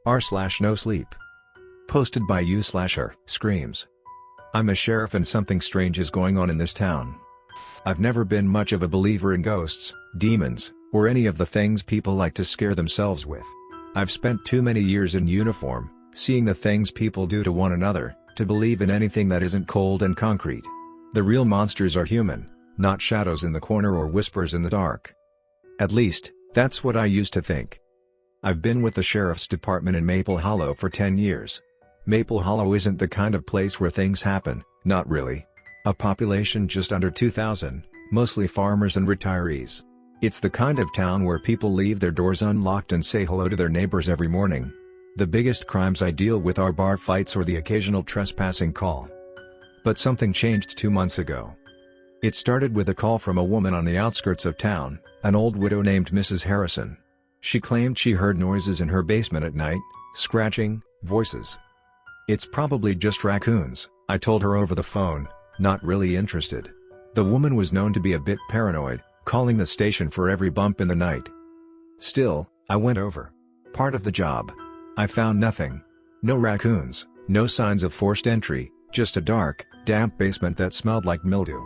r/NoSleep. Posted by u/HerScreams. I'm a sheriff and something strange is going on in this town. I've never been much of a believer in ghosts, demons, or any of the things people like to scare themselves with. I've spent too many years in uniform, seeing the things people do to one another, to believe in anything that isn't cold and concrete. The real monsters are human, not shadows in the corner or whispers in the dark. At least, that's what I used to think. I've been with the sheriff's department in Maple Hollow for 10 years. Maple Hollow isn't the kind of place where things happen, not really. A population just under 2,000, mostly farmers and retirees. It's the kind of town where people leave their doors unlocked and say hello to their neighbors every morning. The biggest crimes I deal with are bar fights or the occasional trespassing call. But something changed 2 months ago. It started with a call from a woman on the outskirts of town, an old widow named Mrs. Harrison. She claimed she heard noises in her basement at night, scratching, voices. "It's probably just raccoons," I told her over the phone, not really interested. The woman was known to be a bit paranoid, calling the station for every bump in the night. Still, I went over. Part of the job. I found nothing. No raccoons, no signs of forced entry, just a dark, damp basement that smelled like mildew.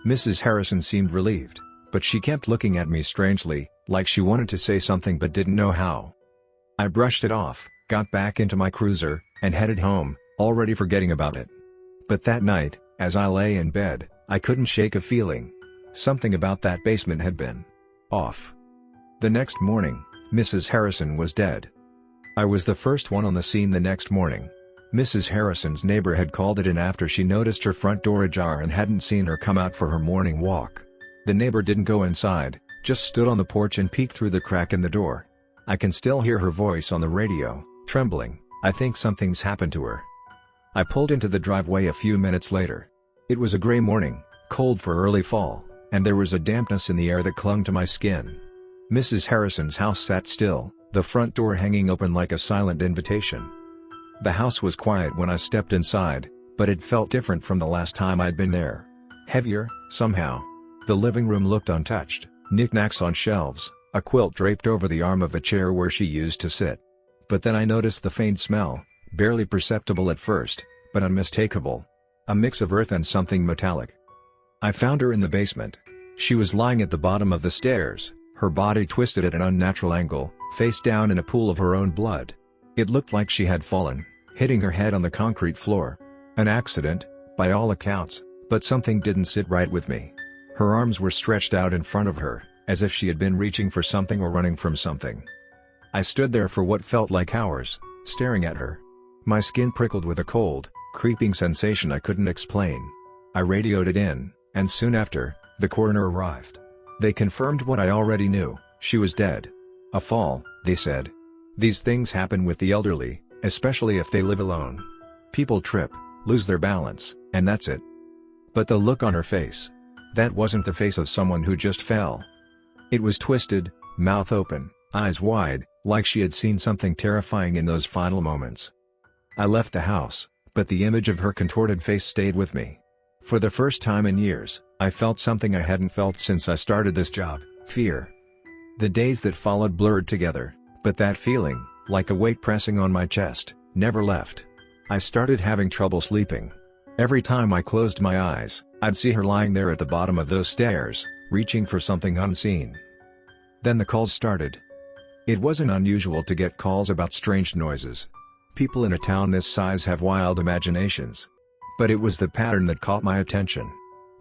Mrs. Harrison seemed relieved, but she kept looking at me strangely, like she wanted to say something but didn't know how. I brushed it off, got back into my cruiser, and headed home, already forgetting about it. But that night, as I lay in bed, I couldn't shake a feeling. Something about that basement had been off. The next morning, Mrs. Harrison was dead. I was the first one on the scene the next morning. Mrs. Harrison's neighbor had called it in after she noticed her front door ajar and hadn't seen her come out for her morning walk. The neighbor didn't go inside, just stood on the porch and peeked through the crack in the door. I can still hear her voice on the radio, trembling. "I think something's happened to her." I pulled into the driveway a few minutes later. It was a gray morning, cold for early fall, and there was a dampness in the air that clung to my skin. Mrs. Harrison's house sat still, the front door hanging open like a silent invitation. The house was quiet when I stepped inside, but it felt different from the last time I'd been there. Heavier, somehow. The living room looked untouched, knickknacks on shelves, a quilt draped over the arm of a chair where she used to sit. But then I noticed the faint smell, barely perceptible at first, but unmistakable. A mix of earth and something metallic. I found her in the basement. She was lying at the bottom of the stairs, her body twisted at an unnatural angle, face down in a pool of her own blood. It looked like she had fallen, hitting her head on the concrete floor. An accident, by all accounts, but something didn't sit right with me. Her arms were stretched out in front of her, as if she had been reaching for something or running from something. I stood there for what felt like hours, staring at her. My skin prickled with a cold, creeping sensation I couldn't explain. I radioed it in, and soon after, the coroner arrived. They confirmed what I already knew: she was dead. A fall, they said. These things happen with the elderly, especially if they live alone. People trip, lose their balance, and that's it. But the look on her face. That wasn't the face of someone who just fell. It was twisted, mouth open, eyes wide, like she had seen something terrifying in those final moments. I left the house, but the image of her contorted face stayed with me. For the first time in years, I felt something I hadn't felt since I started this job: fear. The days that followed blurred together, but that feeling, like a weight pressing on my chest, never left. I started having trouble sleeping. Every time I closed my eyes, I'd see her lying there at the bottom of those stairs, reaching for something unseen. Then the calls started. It wasn't unusual to get calls about strange noises. People in a town this size have wild imaginations. But it was the pattern that caught my attention.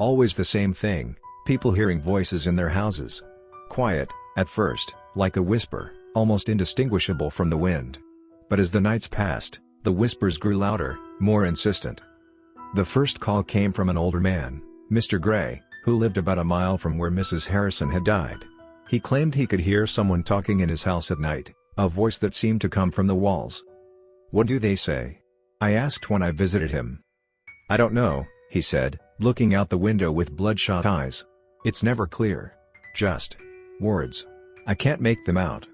Always the same thing: people hearing voices in their houses. Quiet, at first, like a whisper, almost indistinguishable from the wind. But as the nights passed, the whispers grew louder, more insistent. The first call came from an older man, Mr. Gray, who lived about a mile from where Mrs. Harrison had died. He claimed he could hear someone talking in his house at night, a voice that seemed to come from the walls. "What do they say?" I asked when I visited him. "I don't know," he said, looking out the window with bloodshot eyes. "It's never clear. Just words. I can't make them out."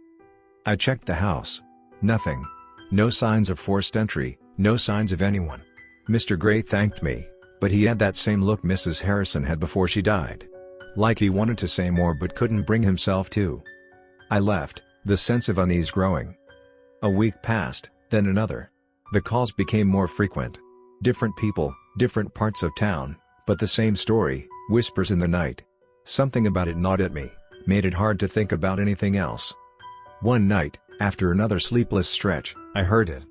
I checked the house. Nothing. No signs of forced entry, no signs of anyone. Mr. Gray thanked me, but he had that same look Mrs. Harrison had before she died. Like he wanted to say more but couldn't bring himself to. I left, the sense of unease growing. A week passed, then another. The calls became more frequent. Different people, different parts of town, but the same story, whispers in the night. Something about it gnawed at me, made it hard to think about anything else. One night, after another sleepless stretch, I heard it.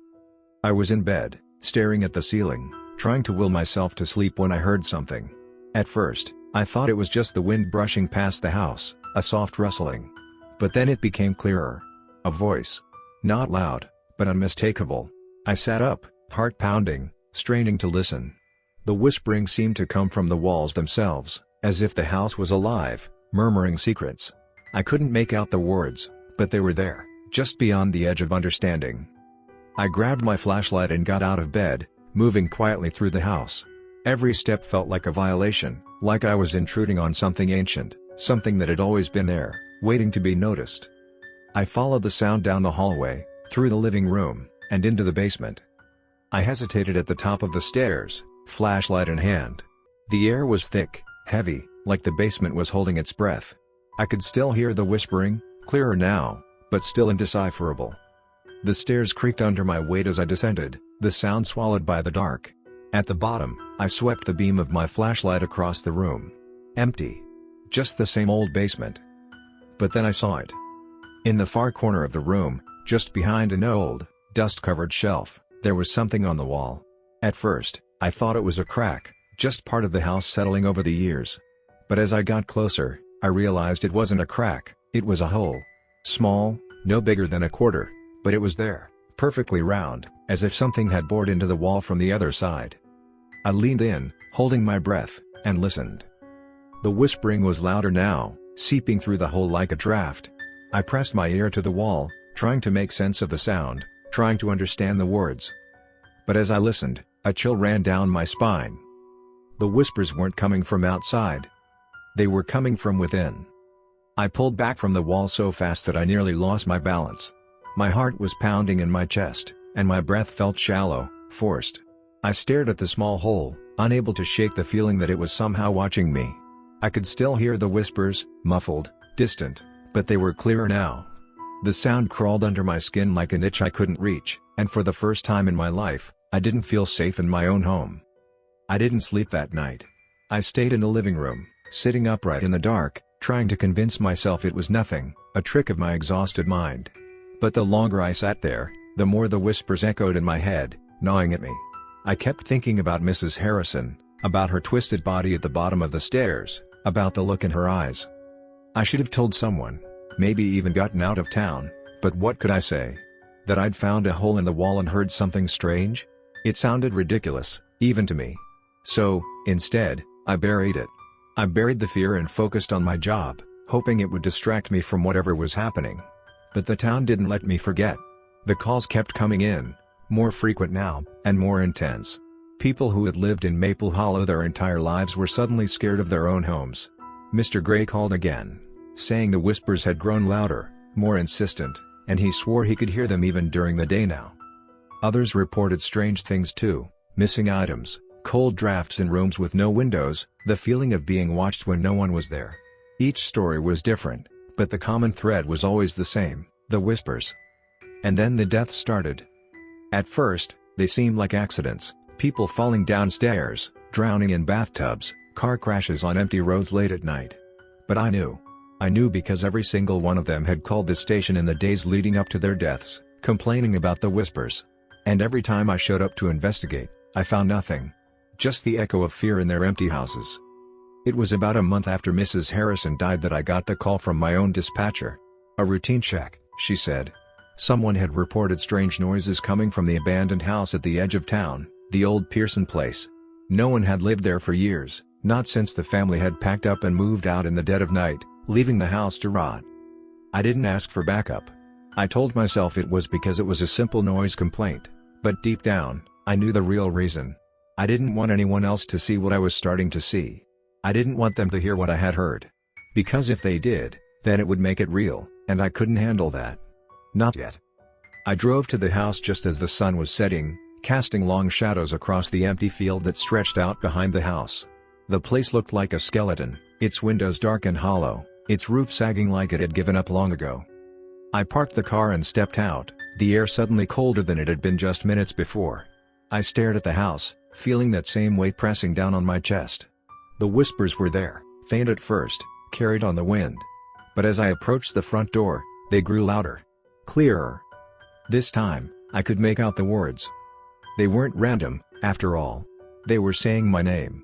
I was in bed, staring at the ceiling, trying to will myself to sleep when I heard something. At first, I thought it was just the wind brushing past the house, a soft rustling. But then it became clearer. A voice. Not loud, but unmistakable. I sat up, heart pounding, straining to listen. The whispering seemed to come from the walls themselves, as if the house was alive, murmuring secrets. I couldn't make out the words, but they were there, just beyond the edge of understanding. I grabbed my flashlight and got out of bed, moving quietly through the house. Every step felt like a violation, like I was intruding on something ancient, something that had always been there, waiting to be noticed. I followed the sound down the hallway, through the living room, and into the basement. I hesitated at the top of the stairs, flashlight in hand. The air was thick, heavy, like the basement was holding its breath. I could still hear the whispering, clearer now, but still indecipherable. The stairs creaked under my weight as I descended, the sound swallowed by the dark. At the bottom, I swept the beam of my flashlight across the room. Empty. Just the same old basement. But then I saw it. In the far corner of the room, just behind an old, dust-covered shelf, there was something on the wall. At first, I thought it was a crack, just part of the house settling over the years. But as I got closer, I realized it wasn't a crack, it was a hole. Small, no bigger than a quarter, but it was there, perfectly round, as if something had bored into the wall from the other side. I leaned in, holding my breath, and listened. The whispering was louder now, seeping through the hole like a draft. I pressed my ear to the wall, trying to make sense of the sound, trying to understand the words. But as I listened, a chill ran down my spine. The whispers weren't coming from outside. They were coming from within. I pulled back from the wall so fast that I nearly lost my balance. My heart was pounding in my chest, and my breath felt shallow, forced. I stared at the small hole, unable to shake the feeling that it was somehow watching me. I could still hear the whispers, muffled, distant, but they were clearer now. The sound crawled under my skin like an itch I couldn't reach, and for the first time in my life, I didn't feel safe in my own home. I didn't sleep that night. I stayed in the living room, sitting upright in the dark, trying to convince myself it was nothing, a trick of my exhausted mind. But the longer I sat there, the more the whispers echoed in my head, gnawing at me. I kept thinking about Mrs. Harrison, about her twisted body at the bottom of the stairs, about the look in her eyes. I should have told someone, maybe even gotten out of town, but what could I say? That I'd found a hole in the wall and heard something strange? It sounded ridiculous, even to me. So, instead, I buried it. I buried the fear and focused on my job, hoping it would distract me from whatever was happening. But the town didn't let me forget. The calls kept coming in, more frequent now, and more intense. People who had lived in Maple Hollow their entire lives were suddenly scared of their own homes. Mr. Gray called again, saying the whispers had grown louder, more insistent, and he swore he could hear them even during the day now. Others reported strange things too, missing items, cold drafts in rooms with no windows, the feeling of being watched when no one was there. Each story was different, but the common thread was always the same, the whispers. And then the deaths started. At first, they seemed like accidents, people falling downstairs, drowning in bathtubs, car crashes on empty roads late at night. But I knew. I knew because every single one of them had called the station in the days leading up to their deaths, complaining about the whispers. And every time I showed up to investigate, I found nothing. Just the echo of fear in their empty houses. It was about a month after Mrs. Harrison died that I got the call from my own dispatcher. A routine check, she said. Someone had reported strange noises coming from the abandoned house at the edge of town, the old Pearson place. No one had lived there for years, not since the family had packed up and moved out in the dead of night, leaving the house to rot. I didn't ask for backup. I told myself it was because it was a simple noise complaint, but deep down, I knew the real reason. I didn't want anyone else to see what I was starting to see. I didn't want them to hear what I had heard. Because if they did, then it would make it real, and I couldn't handle that. Not yet. I drove to the house just as the sun was setting, casting long shadows across the empty field that stretched out behind the house. The place looked like a skeleton, its windows dark and hollow, its roof sagging like it had given up long ago. I parked the car and stepped out, the air suddenly colder than it had been just minutes before. I stared at the house, feeling that same weight pressing down on my chest. The whispers were there, faint at first, carried on the wind. But as I approached the front door, they grew louder. Clearer. This time, I could make out the words. They weren't random, after all. They were saying my name.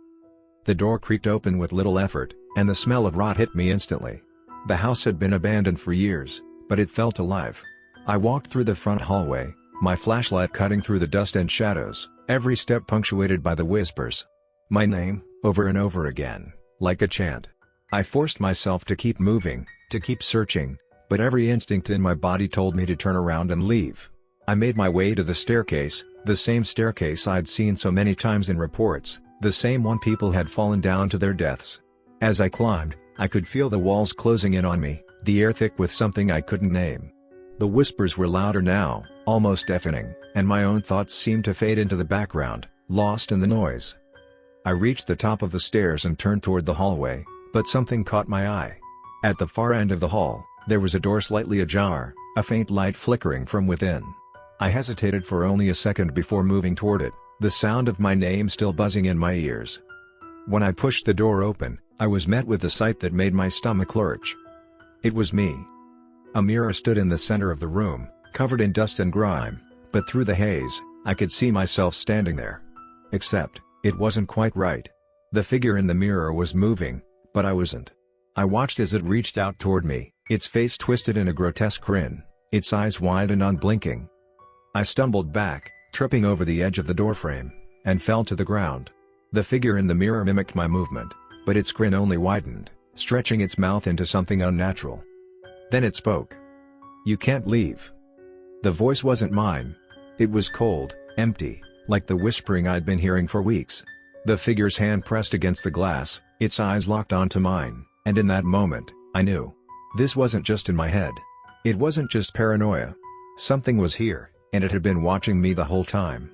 The door creaked open with little effort, and the smell of rot hit me instantly. The house had been abandoned for years, but it felt alive. I walked through the front hallway, my flashlight cutting through the dust and shadows, every step punctuated by the whispers. My name, over and over again, like a chant. I forced myself to keep moving, to keep searching, but every instinct in my body told me to turn around and leave. I made my way to the staircase, the same staircase I'd seen so many times in reports, the same one people had fallen down to their deaths. As I climbed, I could feel the walls closing in on me, the air thick with something I couldn't name. The whispers were louder now, almost deafening, and my own thoughts seemed to fade into the background, lost in the noise. I reached the top of the stairs and turned toward the hallway, but something caught my eye. At the far end of the hall, there was a door slightly ajar, a faint light flickering from within. I hesitated for only a second before moving toward it, the sound of my name still buzzing in my ears. When I pushed the door open, I was met with a sight that made my stomach lurch. It was me. A mirror stood in the center of the room, covered in dust and grime, but through the haze, I could see myself standing there. Except, it wasn't quite right. The figure in the mirror was moving, but I wasn't. I watched as it reached out toward me, its face twisted in a grotesque grin, its eyes wide and unblinking. I stumbled back, tripping over the edge of the doorframe, and fell to the ground. The figure in the mirror mimicked my movement, but its grin only widened, stretching its mouth into something unnatural. Then it spoke. "You can't leave." The voice wasn't mine. It was cold, empty, like the whispering I'd been hearing for weeks. The figure's hand pressed against the glass, its eyes locked onto mine, and in that moment, I knew. This wasn't just in my head. It wasn't just paranoia. Something was here, and it had been watching me the whole time.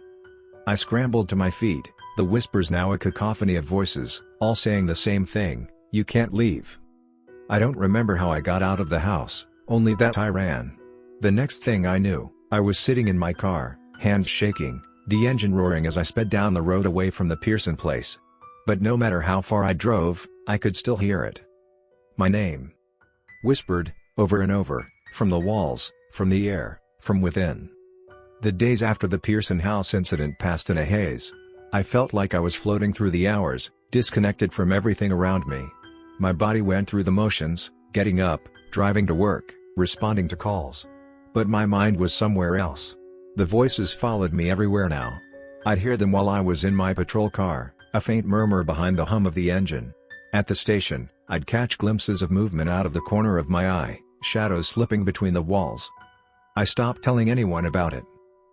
I scrambled to my feet, the whispers now a cacophony of voices, all saying the same thing, "You can't leave." I don't remember how I got out of the house, only that I ran. The next thing I knew, I was sitting in my car, hands shaking, the engine roaring as I sped down the road away from the Pearson place. But no matter how far I drove, I could still hear it. My name. Whispered, over and over, from the walls, from the air, from within. The days after the Pearson house incident passed in a haze. I felt like I was floating through the hours, disconnected from everything around me. My body went through the motions, getting up, driving to work, responding to calls. But my mind was somewhere else. The voices followed me everywhere now. I'd hear them while I was in my patrol car, a faint murmur behind the hum of the engine. At the station, I'd catch glimpses of movement out of the corner of my eye, shadows slipping between the walls. I stopped telling anyone about it.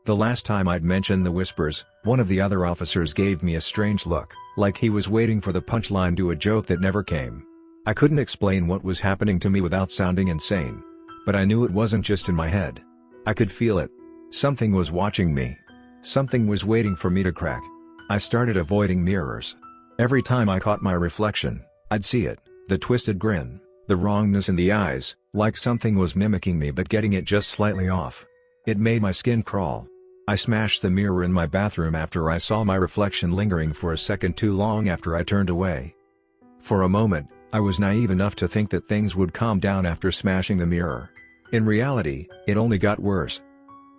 The last time I'd mentioned the whispers, one of the other officers gave me a strange look, like he was waiting for the punchline to a joke that never came. I couldn't explain what was happening to me without sounding insane. But I knew it wasn't just in my head. I could feel it. Something was watching me. Something was waiting for me to crack. I started avoiding mirrors. Every time I caught my reflection, I'd see it, the twisted grin, the wrongness in the eyes, like something was mimicking me but getting it just slightly off. It made my skin crawl. I smashed the mirror in my bathroom after I saw my reflection lingering for a second too long after I turned away. For a moment, I was naive enough to think that things would calm down after smashing the mirror. In reality, it only got worse.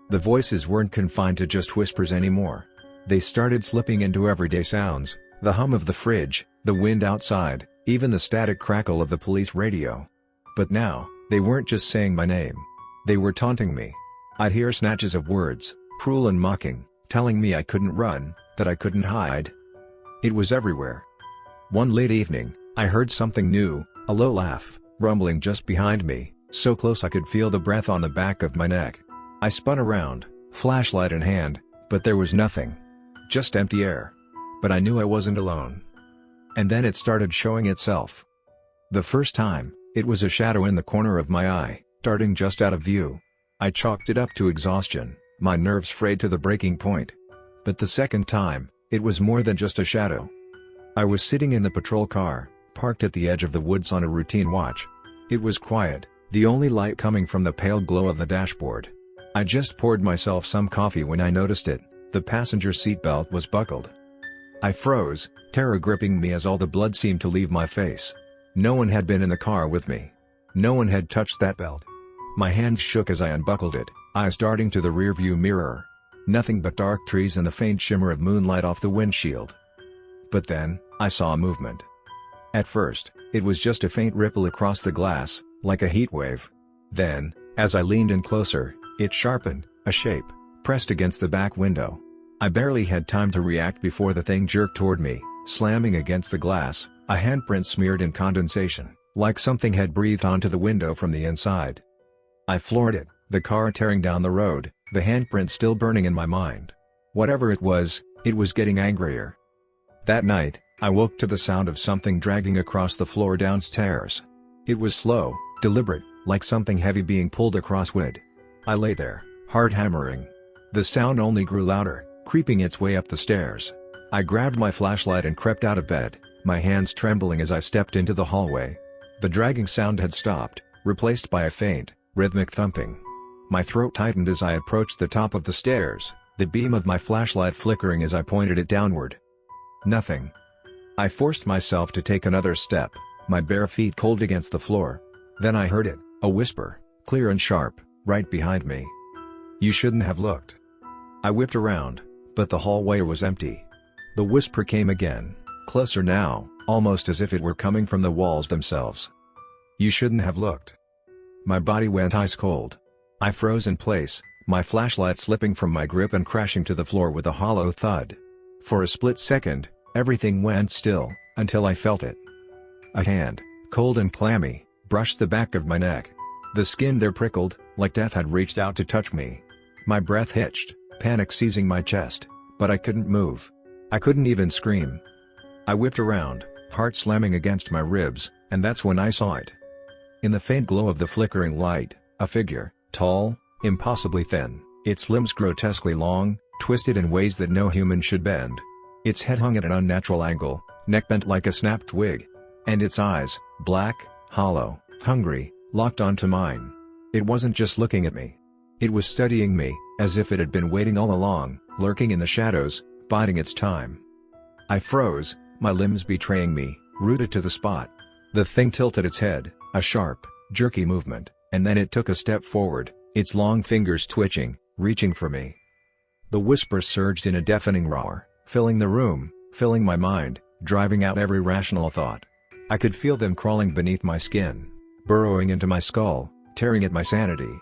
The voices weren't confined to just whispers anymore. They started slipping into everyday sounds, the hum of the fridge, the wind outside, even the static crackle of the police radio. But now, they weren't just saying my name. They were taunting me. I'd hear snatches of words, cruel and mocking, telling me I couldn't run, that I couldn't hide. It was everywhere. One late evening, I heard something new, a low laugh, rumbling just behind me, so close I could feel the breath on the back of my neck. I spun around, flashlight in hand, but there was nothing. Just empty air. But I knew I wasn't alone. And then it started showing itself. The first time, it was a shadow in the corner of my eye, darting just out of view. I chalked it up to exhaustion, my nerves frayed to the breaking point. But the second time, it was more than just a shadow. I was sitting in the patrol car, parked at the edge of the woods on a routine watch. It was quiet, the only light coming from the pale glow of the dashboard. I just poured myself some coffee when I noticed it. The passenger seatbelt was buckled. I froze, terror gripping me as all the blood seemed to leave my face. No one had been in the car with me. No one had touched that belt. My hands shook as I unbuckled it, eyes darting to the rearview mirror. Nothing but dark trees and the faint shimmer of moonlight off the windshield. But then, I saw movement. At first, it was just a faint ripple across the glass, like a heat wave. Then, as I leaned in closer, it sharpened, a shape, pressed against the back window. I barely had time to react before the thing jerked toward me, slamming against the glass, a handprint smeared in condensation, like something had breathed onto the window from the inside. I floored it, the car tearing down the road, the handprint still burning in my mind. Whatever it was getting angrier. That night, I woke to the sound of something dragging across the floor downstairs. It was slow, deliberate, like something heavy being pulled across wood. I lay there, heart hammering. The sound only grew louder, creeping its way up the stairs. I grabbed my flashlight and crept out of bed, my hands trembling as I stepped into the hallway. The dragging sound had stopped, replaced by a faint, rhythmic thumping. My throat tightened as I approached the top of the stairs, the beam of my flashlight flickering as I pointed it downward. Nothing. I forced myself to take another step, my bare feet cold against the floor. Then I heard it, a whisper, clear and sharp, right behind me. "You shouldn't have looked." I whipped around, but the hallway was empty. The whisper came again, closer now, almost as if it were coming from the walls themselves. "You shouldn't have looked." My body went ice cold. I froze in place, my flashlight slipping from my grip and crashing to the floor with a hollow thud. For a split second, everything went still, until I felt it. A hand, cold and clammy, brushed the back of my neck. The skin there prickled, like death had reached out to touch me. My breath hitched, panic seizing my chest, but I couldn't move. I couldn't even scream. I whipped around, heart slamming against my ribs, and that's when I saw it. In the faint glow of the flickering light, a figure, tall, impossibly thin, its limbs grotesquely long, twisted in ways that no human should bend. Its head hung at an unnatural angle, neck bent like a snapped twig. And its eyes, black, hollow, hungry, locked onto mine. It wasn't just looking at me. It was studying me, as if it had been waiting all along, lurking in the shadows, biding its time. I froze, my limbs betraying me, rooted to the spot. The thing tilted its head, a sharp, jerky movement, and then it took a step forward, its long fingers twitching, reaching for me. The whisper surged in a deafening roar, filling the room, filling my mind, driving out every rational thought. I could feel them crawling beneath my skin, burrowing into my skull, tearing at my sanity.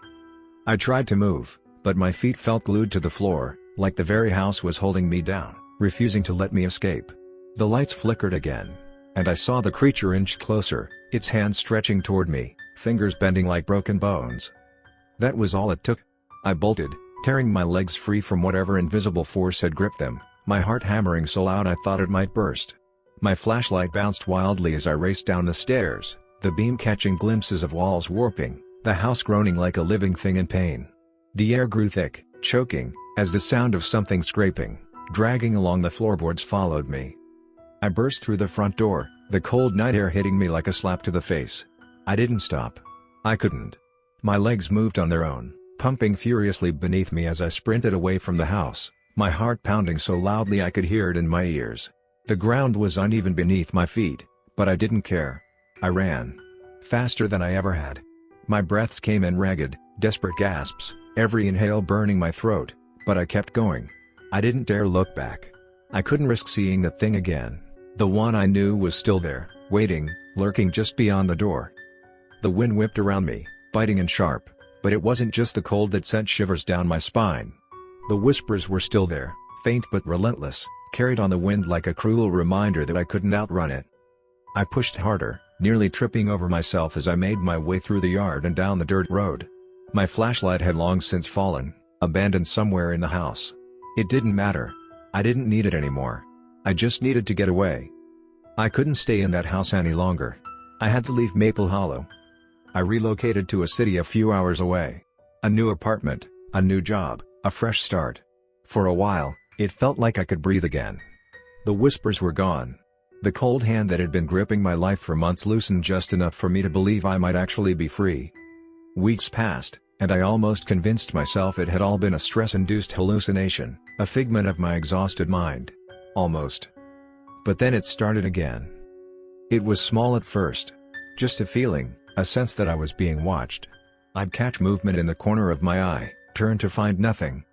I tried to move, but my feet felt glued to the floor, like the very house was holding me down, refusing to let me escape. The lights flickered again, and I saw the creature inch closer, its hands stretching toward me, fingers bending like broken bones. That was all it took. I bolted, tearing my legs free from whatever invisible force had gripped them, my heart hammering so loud I thought it might burst. My flashlight bounced wildly as I raced down the stairs, the beam catching glimpses of walls warping, the house groaning like a living thing in pain. The air grew thick, choking, as the sound of something scraping, dragging along the floorboards followed me. I burst through the front door, the cold night air hitting me like a slap to the face. I didn't stop. I couldn't. My legs moved on their own, pumping furiously beneath me as I sprinted away from the house, my heart pounding so loudly I could hear it in my ears. The ground was uneven beneath my feet, but I didn't care. I ran. Faster than I ever had. My breaths came in ragged, desperate gasps, every inhale burning my throat, but I kept going. I didn't dare look back. I couldn't risk seeing that thing again. The one I knew was still there, waiting, lurking just beyond the door. The wind whipped around me, biting and sharp, but it wasn't just the cold that sent shivers down my spine. The whispers were still there, faint but relentless, carried on the wind like a cruel reminder that I couldn't outrun it. I pushed harder, nearly tripping over myself as I made my way through the yard and down the dirt road. My flashlight had long since fallen, abandoned somewhere in the house. It didn't matter. I didn't need it anymore. I just needed to get away. I couldn't stay in that house any longer. I had to leave Maple Hollow. I relocated to a city a few hours away. A new apartment, a new job, a fresh start. For a while, it felt like I could breathe again. The whispers were gone. The cold hand that had been gripping my life for months loosened just enough for me to believe I might actually be free. Weeks passed, and I almost convinced myself it had all been a stress-induced hallucination, a figment of my exhausted mind. Almost. But then it started again. It was small at first. Just a feeling, a sense that I was being watched. I'd catch movement in the corner of my eye, turn to find nothing.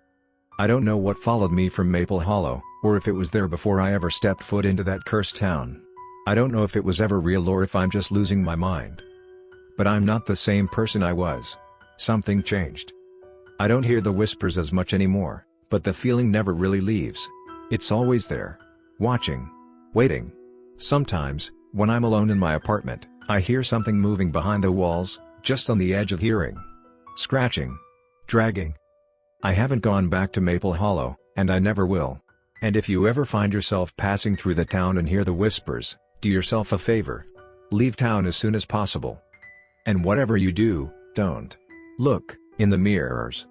I don't know what followed me from Maple Hollow, or if it was there before I ever stepped foot into that cursed town. I don't know if it was ever real or if I'm just losing my mind. But I'm not the same person I was. Something changed. I don't hear the whispers as much anymore, but the feeling never really leaves. It's always there. Watching. Waiting. Sometimes, when I'm alone in my apartment, I hear something moving behind the walls, just on the edge of hearing. Scratching. Dragging. I haven't gone back to Maple Hollow, and I never will. And if you ever find yourself passing through the town and hear the whispers, do yourself a favor. Leave town as soon as possible. And whatever you do, don't look in the mirrors.